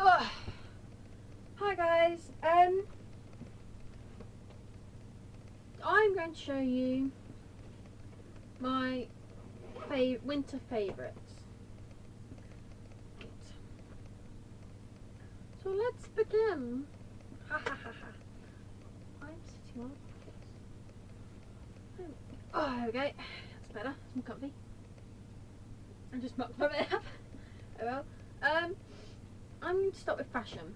Oh, hi guys. I'm going to show you my winter favourites. So let's begin. Ha ha ha ha. I'm sitting on pockets. Oh, there we go. That's better. It's more comfy. I just mucked my bed up. Oh well. I'm going to start with fashion.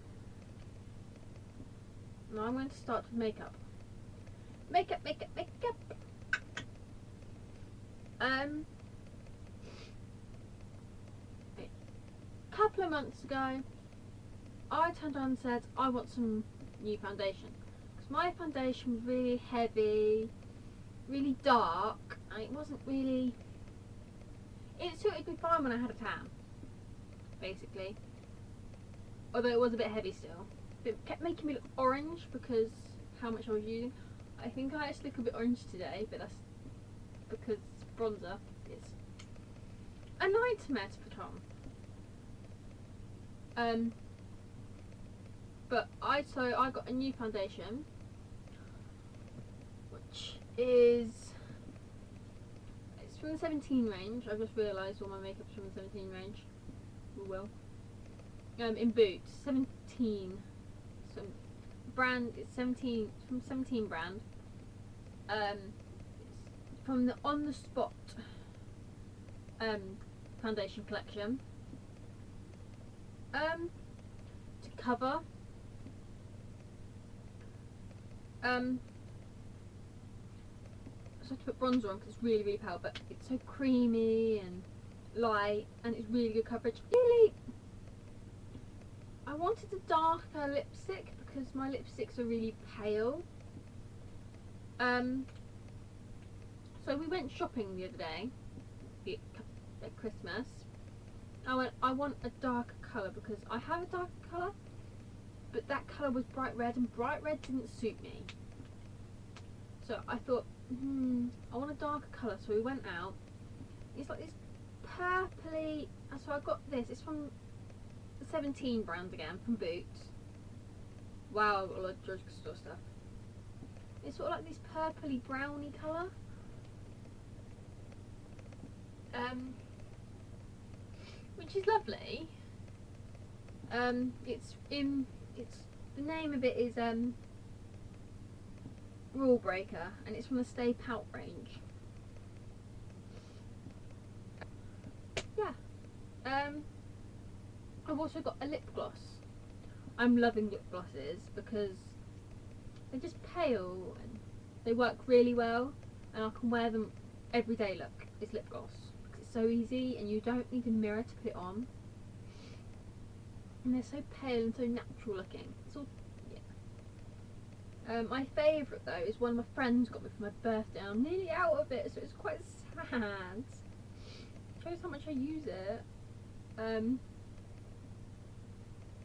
Now I'm going to start with makeup. Makeup. A couple of months ago, I turned around and said I want some new foundation because my foundation was really heavy, really dark, and it wasn't really. It suited me fine when I had a tan, basically. Although it was a bit heavy still. It kept making me look orange because how much I was using. I think I actually look a bit orange today, but that's because bronzer is a nightmare to put on. But I got a new foundation, which is it's from the 17 range. I've just realised all my makeup's from the 17 range. Oh well. In Boots, 17. So brand it's 17 from 17 brand. It's from the On the Spot foundation collection. To cover. So I have to put bronzer on because it's really, really pale, but it's so creamy and light, and it's really good coverage. Really, I wanted a darker lipstick because my lipsticks are really pale. So we went shopping the other day at Christmas. I want a darker colour because I have a darker colour, but that colour was bright red, and bright red didn't suit me. So I thought, I want a darker colour. So we went out. It's like this purpley. So I got this. It's from the 17 brand again, from Boots. Wow, I've got a lot of drugstore stuff. It's sort of like this purpley browny colour. Which is lovely. It's the name of it is Rule Breaker, and it's from the Stay Pout range. Yeah. I've also got a lip gloss. I'm loving lip glosses because they're just pale and they work really well, and I can wear them everyday look. It's lip gloss because it's so easy and you don't need a mirror to put it on. And they're so pale and so natural looking. It's all, yeah. My favourite though is one my friends got me for my birthday. I'm nearly out of it, so it's quite sad. Shows how much I use it.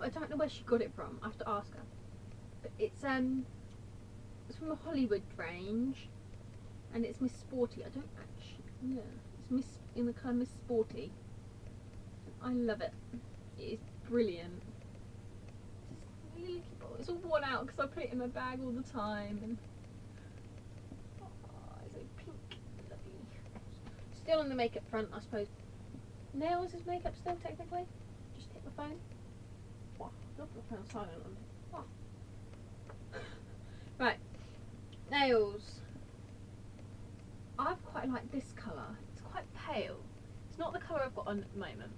I don't know where she got it from. I have to ask her. But it's from the Hollywood range, and it's Miss Sporty. I don't actually. Yeah, it's Miss in the colour Miss Sporty. I love it. It is brilliant. It's all worn out because I put it in my bag all the time, and it's so pink, lovely. Still on the makeup front, I suppose. Nails is makeup still technically. Just hit my phone. Wow, not put my phone silent on me. Oh. Right, nails. I quite like this colour. It's quite pale. It's not the colour I've got on at the moment.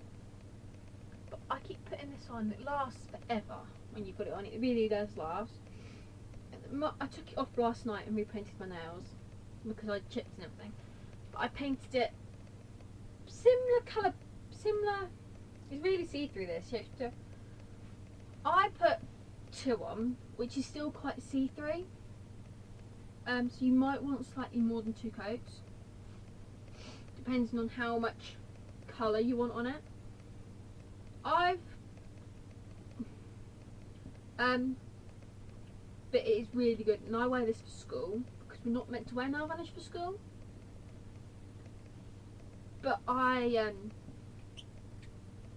But I keep putting this on. It lasts forever when you put it on. It really does last. I took it off last night and repainted my nails because I chipped and everything. But I painted it similar colour, similar. It's really see-through this. I put 2 on, which is still quite see-through. So you might want slightly more than 2 coats, depending on how much colour you want on it. But it is really good, and I wear this for school because we're not meant to wear nail varnish for school. But I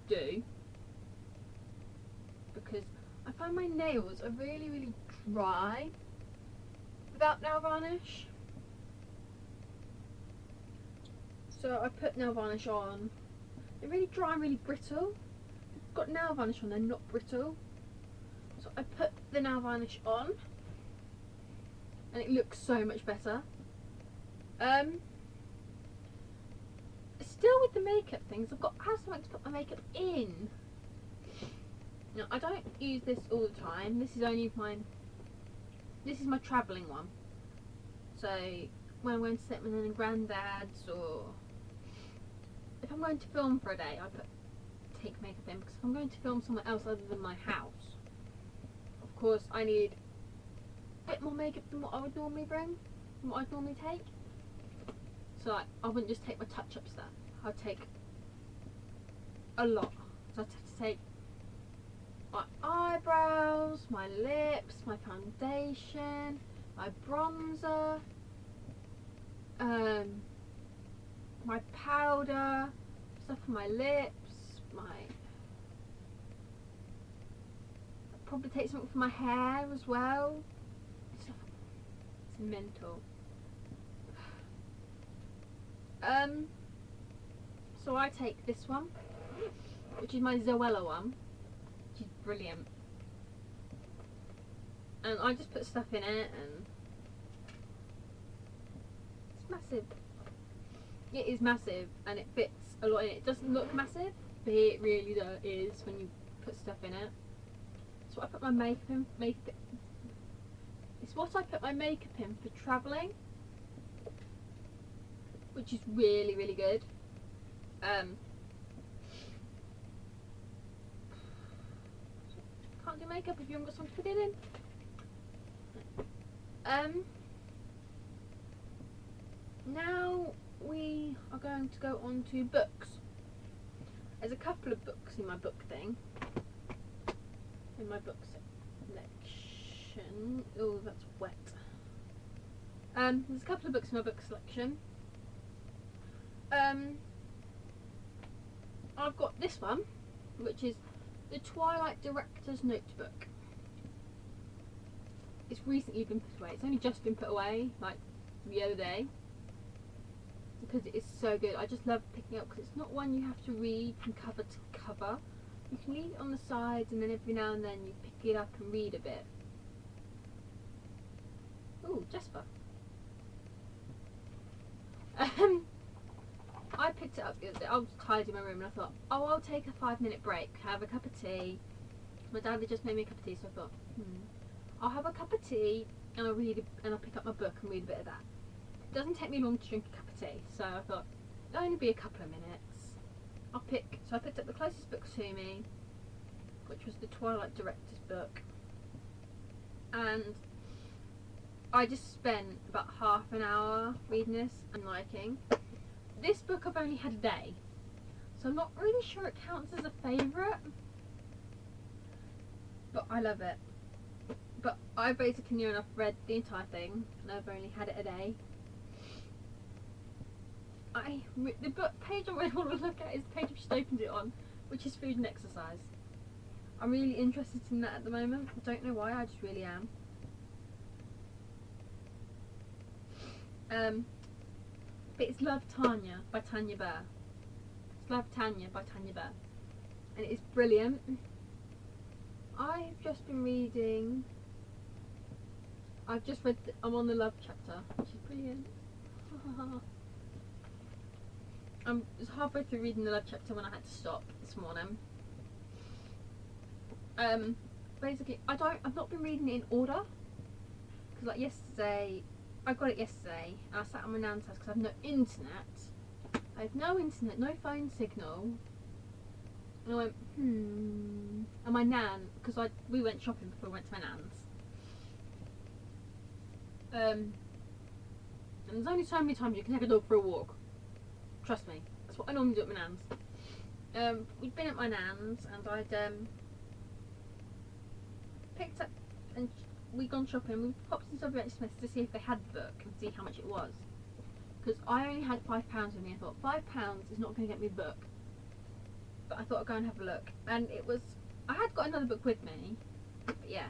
do find my nails are really, really dry without nail varnish. So I put nail varnish on. They're really dry and really brittle. If I've got nail varnish on, they're not brittle. So I put the nail varnish on and it looks so much better. Still with the makeup things, I've something to put my makeup in. Now I don't use this all the time. This is my travelling one. So when I'm going to sit with my granddad's, or if I'm going to film for a day, I take makeup in, because if I'm going to film somewhere else other than my house, of course I need a bit more makeup than what I would normally bring, than what I'd normally take. So I wouldn't just take my touch-up stuff. I'd take a lot. So I'd have to take my eyebrows, my lips, my foundation, my bronzer, my powder, stuff for my lips, I'd probably take something for my hair as well. It's mental. So I take this one, which is my Zoella one, which is brilliant, and I just put stuff in it, and it's massive. It is massive, and it fits a lot in it. It doesn't look massive, but it really is when you put stuff in it. So I put my makeup in. It's what I put my makeup in for travelling, which is really, really good. Can't do makeup if you haven't got something to put it in. Now we are going to go on to books. There's a couple of books in my book thing. In my book selection. Oh, that's wet. There's a couple of books in my book selection. I've got this one, which is the Twilight Director's Notebook. It's recently been put away. It's only just been put away, like the other day, because it is so good. I just love picking it up because it's not one you have to read from cover to cover. You can leave it on the sides, and then every now and then you pick it up and read a bit. Ooh, Jasper. I picked it up the other day. I was tired in my room and I thought, oh, I'll take a 5-minute break, have a cup of tea. My dad had just made me a cup of tea, so I thought, I'll have a cup of tea and I'll pick up my book and read a bit of that. It doesn't take me long to drink a cup of tea, so I thought it'll only be a couple of minutes. So I picked up the closest book to me, which was the Twilight Director's book, and I just spent about half an hour reading this and liking. This book I've only had a day, so I'm not really sure it counts as a favourite, but I love it. But I basically near enough read the entire thing, and I've only had it a day. The book page I really want to look at is the page I've just opened it on, which is food and exercise. I'm really interested in that at the moment. I don't know why, I just really am. But it's Love Tanya by Tanya Burr. It's Love Tanya by Tanya Burr, and it is brilliant. I've just been reading. I'm on the love chapter, which is brilliant. I was halfway through reading the love chapter when I had to stop this morning. Basically, I've not been reading it in order, because like yesterday, I got it yesterday, and I sat on my nan's house because I have no internet. I have no internet, no phone signal. And I went, And my nan, because we went shopping before we went to my nan's. And there's only so many times you can take a dog for a walk. Trust me, that's what I normally do at my nan's. We'd been at my nan's, and I'd picked up, and we'd gone shopping. We popped into WH Smith's to see if they had the book and see how much it was. Because I only had £5 with me. I thought £5 is not going to get me the book. But I thought I'd go and have a look. And it was, I had got another book with me, But yeah,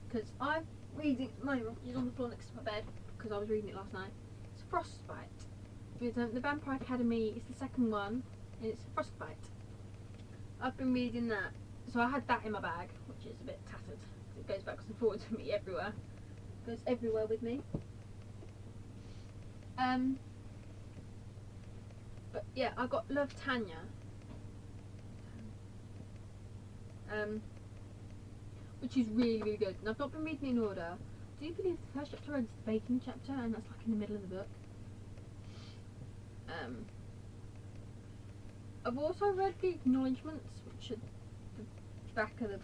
because I'm reading at the moment, it's on the floor next to my bed because I was reading it last night. It's Frostbite. It's, the Vampire Academy is the second one, and it's Frostbite. I've been reading that, so I had that in my bag, which is a bit tattered. It goes backwards and forwards with me everywhere. It goes everywhere with me. But yeah, I got Love Tanya. Which is really, really good. And I've not been reading in order. Do you believe the first chapter is the baking chapter, and that's like in the middle of the book? I've also read the acknowledgements, which are the back of the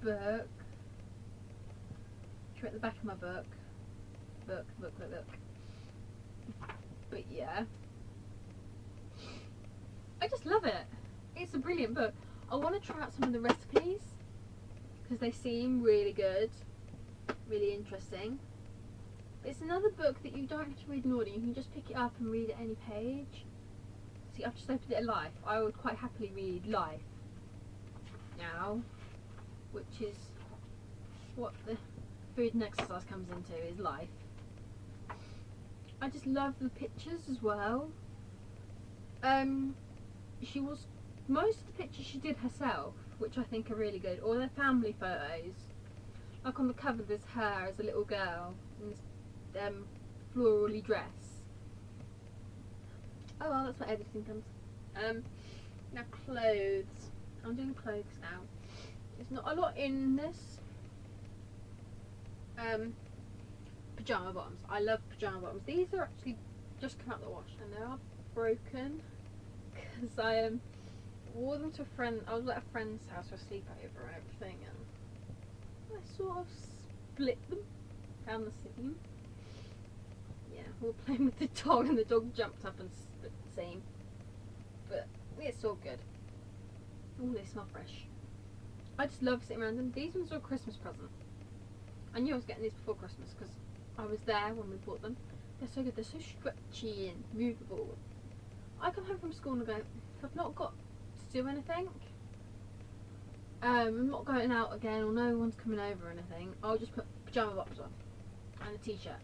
book. Which are at the back of my book. Book. But yeah, I just love it. It's a brilliant book. I want to try out some of the recipes because they seem really good, really interesting. But it's another book that you don't have to read in order. You can just pick it up and read at any page. See, I've just opened it at Life. I would quite happily read Life now, which is what the food and exercise comes into, is Life. I just love the pictures as well. Most of the pictures she did herself, which I think are really good, or they're family photos. Like on the cover there's her as a little girl in this florally dress. Oh well, that's what editing comes. Now clothes. I'm doing clothes now. There's not a lot in this. Pyjama bottoms. I love pyjama bottoms. These are actually just come out the wash and they are broken because I wore them to a friend. I was at a friend's house for a sleepover and everything, and I sort of split them down the seam. Yeah, we were playing with the dog and the dog jumped up and split the seam. But it's all good. Oh, they smell fresh. I just love sitting around them. These ones are a Christmas present. I knew I was getting these before Christmas because I was there when we bought them. They're so good. They're so stretchy and movable. I come home from school and I go, if I've not got to do anything, I'm not going out again or no one's coming over or anything, I'll just put pyjama bottoms on and a t-shirt.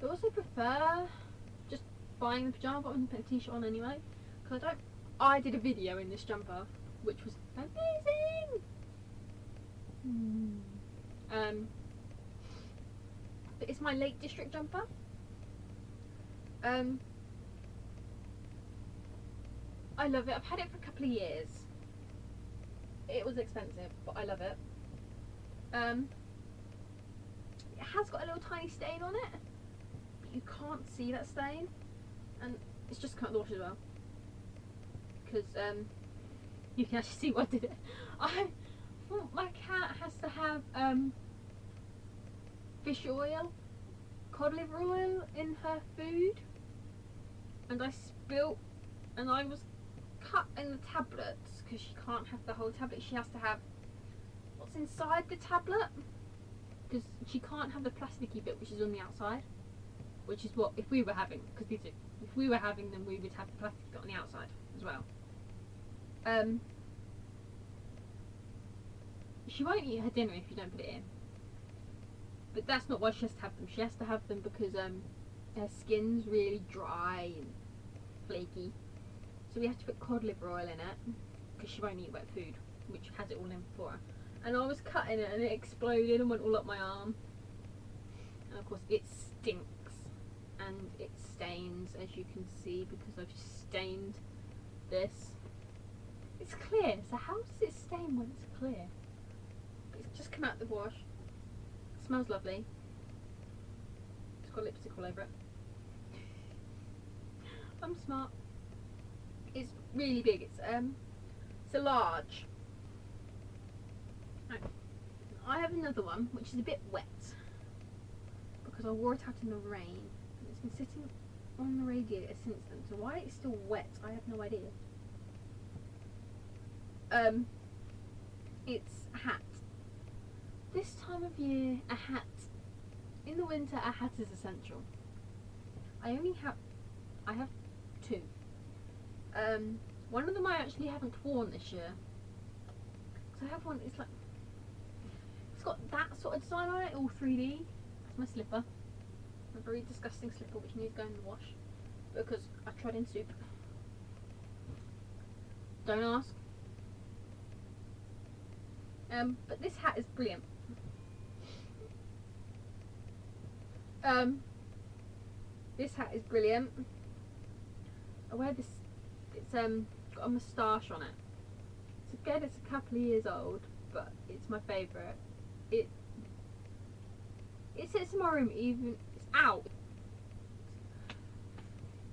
I also prefer just buying the pyjama bottoms and putting a t-shirt on anyway, because I did a video in this jumper which was amazing. But it's my Lake District jumper. I love it. I've had it for a couple of years. It was expensive, but I love it. It has got a little tiny stain on it, but you can't see that stain, and it's just come out the wash as well. Because you can actually see what I did it. My cat has to have fish oil, cod liver oil in her food, and I spilt, and I was cut in the tablets because she can't have the whole tablet. She has to have what's inside the tablet because she can't have the plasticky bit which is on the outside, which is what if we were having, because if we were having them we would have the plastic bit on the outside as well. She won't eat her dinner if you don't put it in, but that's not why she has to have them. She has to have them because her skin's really dry and flaky, so we have to put cod liver oil in it because she won't eat wet food, which has it all in for her. And I was cutting it and it exploded and went all up my arm, and of course it stinks and it stains, as you can see, because I've stained this. It's clear, so how does it stain when it's clear? It's just come out the wash. It smells lovely. It's got lipstick all over it. I'm smart. It's really big. It's a large. Right. I have another one which is a bit wet because I wore it out in the rain and it's been sitting on the radiator since then. So why it's still wet, I have no idea. It's a hat. This time of year, a hat. In the winter, a hat is essential. I have two. One of them I actually haven't worn this year. So I have one, it's like got that sort of design on it, all 3D. That's my slipper. A very disgusting slipper which needs to go in the wash because I tried in soup. Don't ask. But this hat is brilliant. This hat is brilliant. I wear this. It's got a moustache on it. So again, it's a couple of years old, but it's my favourite. It sits in my room even. It's out.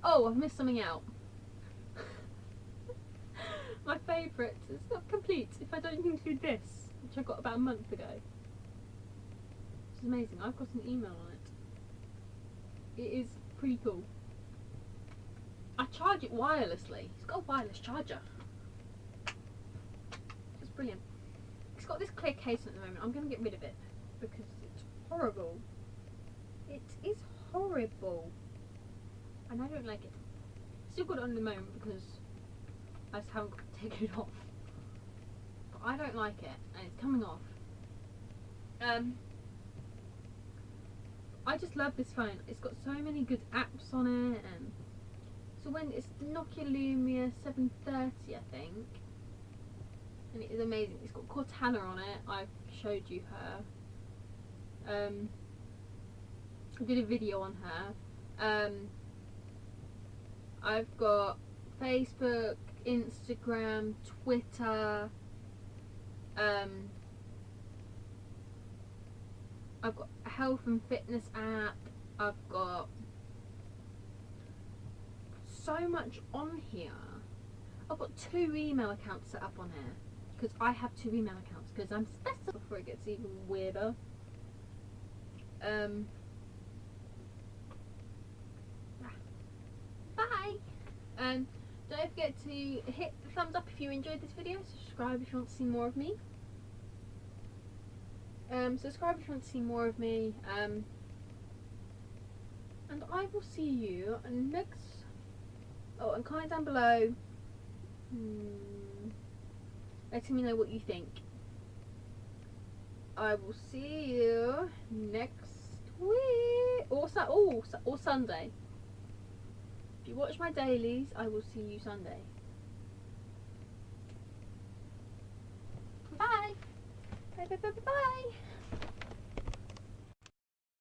Oh, I've missed something out. My favourite. It's not complete if I don't include this, which I got about a month ago. Which is amazing. I've got an email on it. It is pretty cool. I charge it wirelessly. It's got a wireless charger. It's brilliant. It's got this clear case at the moment. I'm going to get rid of it because it's horrible. It is horrible. And I don't like it. Still got it on at the moment because I just haven't got to take it off. But I don't like it and it's coming off. I just love this phone. It's got so many good apps on it, and so when it's Nokia Lumia 730, I think, and it is amazing. It's got Cortana on it. I've showed you her. I did a video on her. I've got Facebook, Instagram, Twitter. I've got a health and fitness app. I've got so much on here. I've got 2 email accounts set up on here because I have 2 email accounts because I'm special before it gets even weirder. Bye. Don't forget to hit the thumbs up if you enjoyed this video. Subscribe if you want to see more of me. Subscribe if you want to see more of me, and I will see you next. Oh, and comment down below, letting me know what you think. I will see you next week or Sunday. If you watch my dailies, I will see you Sunday. Bye. Bye. Bye. Bye. Bye. Bye.